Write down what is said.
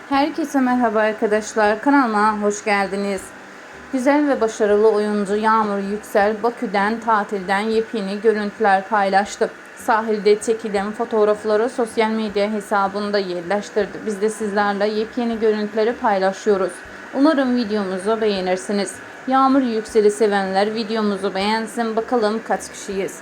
Herkese merhaba arkadaşlar. Kanalıma hoş geldiniz. Güzel ve başarılı oyuncu Yağmur Yüksel Bakü'den tatilden yepyeni görüntüler paylaştı. Sahilde çekilen fotoğrafları sosyal medya hesabında yerleştirdi. Biz de sizlerle yepyeni görüntüleri paylaşıyoruz. Umarım videomuzu beğenirsiniz. Yağmur Yüksel'i sevenler videomuzu beğensin. Bakalım kaç kişiyiz.